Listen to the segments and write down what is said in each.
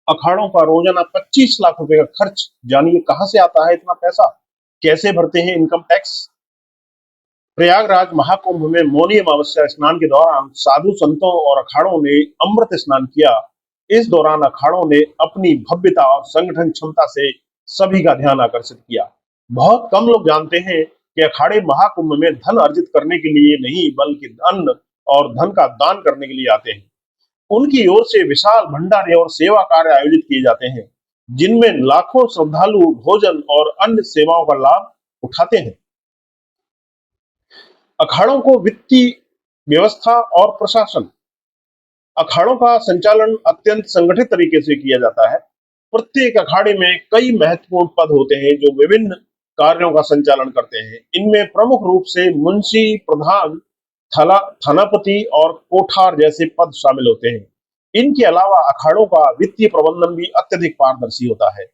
अखाड़ों का रोजाना 25 लाख रुपए का खर्च। जानिए कहां से आता है इतना पैसा, कैसे भरते हैं इनकम टैक्स। प्रयागराज महाकुंभ में मौनी अमावस्या स्नान के दौरान साधु संतों और अखाड़ों ने अमृत स्नान किया। इस दौरान अखाड़ों ने अपनी भव्यता और संगठन क्षमता से सभी का ध्यान आकर्षित किया। बहुत कम लोग जानते हैं कि अखाड़े महाकुंभ में धन अर्जित करने के लिए नहीं बल्कि अन्न और धन का दान करने के लिए आते हैं। उनकी ओर से विशाल भंडारे और सेवा कार्य आयोजित किए जाते हैं, जिनमें लाखों श्रद्धालु भोजन और अन्य सेवाओं का लाभ उठाते हैं। अखाड़ों को वित्तीय व्यवस्था और प्रशासन। अखाड़ों का संचालन अत्यंत संगठित तरीके से किया जाता है। प्रत्येक अखाड़े में कई महत्वपूर्ण पद होते हैं जो विभिन्न कार्यों का संचालन करते हैं। इनमें प्रमुख रूप से मुंशी, प्रधान, थानापति और कोठार जैसे पद शामिल होते हैं। इनके अलावा अखाड़ों का वित्तीय प्रबंधन भी अत्यधिक पारदर्शी होता है।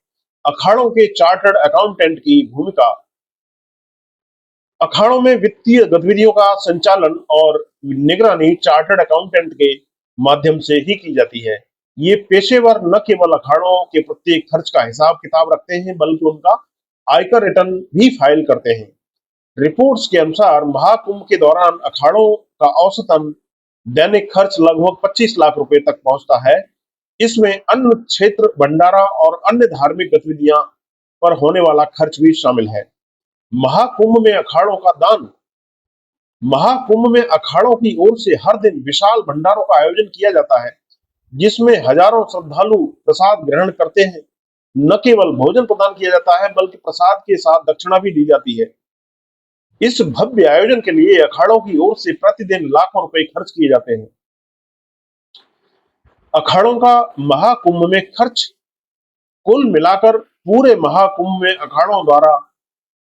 अखाड़ों के चार्टर्ड अकाउंटेंट की भूमिका। अखाड़ों में वित्तीय गतिविधियों का संचालन और निगरानी चार्टर्ड अकाउंटेंट के माध्यम से ही की जाती है। ये पेशेवर न केवल अखाड़ों के प्रत्येक खर्च का हिसाब किताब रखते हैं बल्कि उनका आयकर रिटर्न भी फाइल करते हैं। रिपोर्ट्स के अनुसार महाकुंभ के दौरान अखाड़ों का औसतन दैनिक खर्च लगभग 25 लाख रुपए तक पहुंचता है। इसमें अन्न क्षेत्र, भंडारा और अन्य धार्मिक गतिविधियां पर होने वाला खर्च भी शामिल है। महाकुंभ में अखाड़ों का दान। महाकुंभ में अखाड़ों की ओर से हर दिन विशाल भंडारों का आयोजन किया जाता है, जिसमें हजारों श्रद्धालु प्रसाद ग्रहण करते हैं। न केवल भोजन प्रदान किया जाता है बल्कि प्रसाद के साथ दक्षिणा भी दी जाती है। इस भव्य आयोजन के लिए अखाड़ों की ओर से प्रतिदिन लाखों रुपए खर्च किए जाते हैं। अखाड़ों का महाकुंभ में खर्च। कुल मिलाकर पूरे महाकुंभ में अखाड़ों द्वारा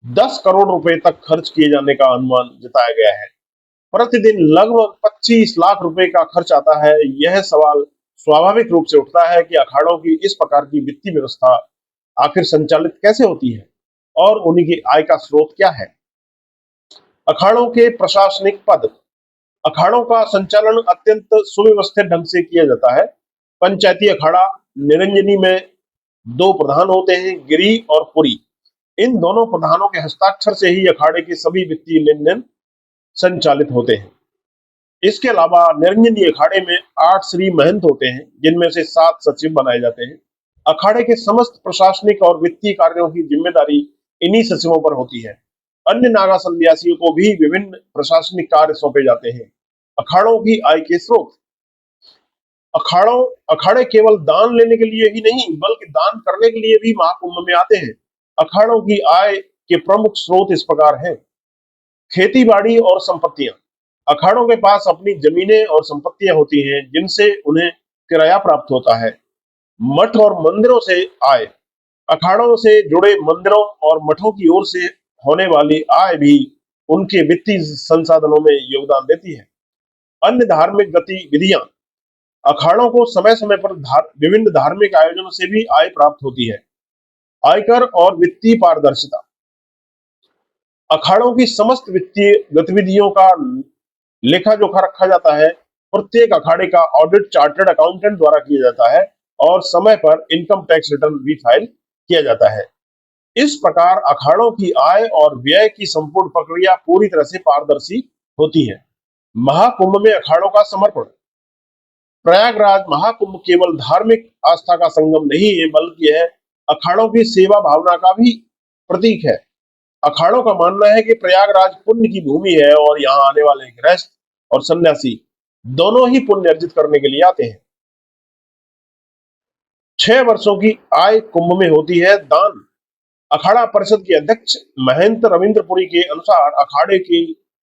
10 करोड़ रुपए तक खर्च किए जाने का अनुमान जताया गया है। प्रतिदिन लगभग 25 लाख रुपए का खर्च आता है। यह सवाल स्वाभाविक रूप से उठता है कि अखाड़ों की इस प्रकार की वित्तीय व्यवस्था आखिर संचालित कैसे होती है और उनकी आय का स्रोत क्या है। अखाड़ों के प्रशासनिक पद। अखाड़ों का संचालन अत्यंत सुव्यवस्थित ढंग से किया जाता है। पंचायती अखाड़ा निरंजनी में 2 प्रधान होते हैं, गिरी और पुरी। इन दोनों प्रधानों के हस्ताक्षर से ही अखाड़े के सभी वित्तीय लेन देन संचालित होते हैं। इसके अलावा निरंजनी अखाड़े में 8 श्री महंत होते हैं, जिनमें से 7 सचिव बनाए जाते हैं। अखाड़े के समस्त प्रशासनिक और वित्तीय कार्यों की जिम्मेदारी इन्हीं सचिवों पर होती है। अन्य नागा संन्यासियों को भी विभिन्न प्रशासनिक कार्य सौंपे जाते हैं। अखाड़ों की आय के स्रोत। अखाड़े केवल दान लेने के लिए ही नहीं बल्कि दान करने के लिए भी महाकुंभ में आते हैं। अखाड़ों की आय के प्रमुख स्रोत इस प्रकार हैं। खेती बाड़ी और संपत्तियां। अखाड़ों के पास अपनी जमीनें और संपत्तियां होती हैं, जिनसे उन्हें किराया प्राप्त होता है। मठ और मंदिरों से आय। अखाड़ों से जुड़े मंदिरों और मठों की ओर से होने वाली आय भी उनके वित्तीय संसाधनों में योगदान देती है। अन्य धार्मिक गतिविधियां। अखाड़ों को समय समय पर विभिन्न धार्मिक आयोजनों से भी आय प्राप्त होती है। आयकर और वित्तीय पारदर्शिता। अखाड़ों की समस्त वित्तीय गतिविधियों का लेखा जोखा रखा जाता है। प्रत्येक अखाड़े का ऑडिट चार्टर्ड अकाउंटेंट द्वारा किया जाता है और समय पर इनकम टैक्स रिटर्न भी फाइल किया जाता है। इस प्रकार अखाड़ों की आय और व्यय की संपूर्ण प्रक्रिया पूरी तरह से पारदर्शी होती है। महाकुंभ में अखाड़ों का समर्पण। प्रयागराज महाकुंभ केवल धार्मिक आस्था का संगम नहीं है बल्कि यह अखाड़ों की सेवा भावना का भी प्रतीक है। अखाड़ों का मानना है कि प्रयागराज पुण्य की भूमि है और यहाँ आने वाले गृहस्थ और सन्यासी दोनों ही पुण्य अर्जित करने के लिए आते हैं। 6 वर्षों की आय कुंभ में होती है दान। अखाड़ा परिषद के अध्यक्ष महंत रविंद्रपुरी के अनुसार अखाड़े की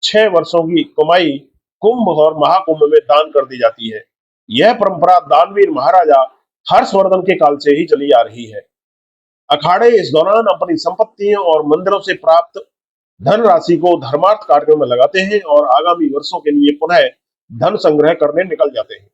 6 वर्षों की कमाई कुंभ और महाकुंभ में दान कर दी जाती है। यह परंपरा दानवीर महाराजा हर्षवर्धन के काल से ही चली आ रही है। अखाड़े इस दौरान अपनी संपत्तियों और मंदिरों से प्राप्त धनराशि को धर्मार्थ कार्यों में लगाते हैं और आगामी वर्षों के लिए पुनः धन संग्रह करने निकल जाते हैं।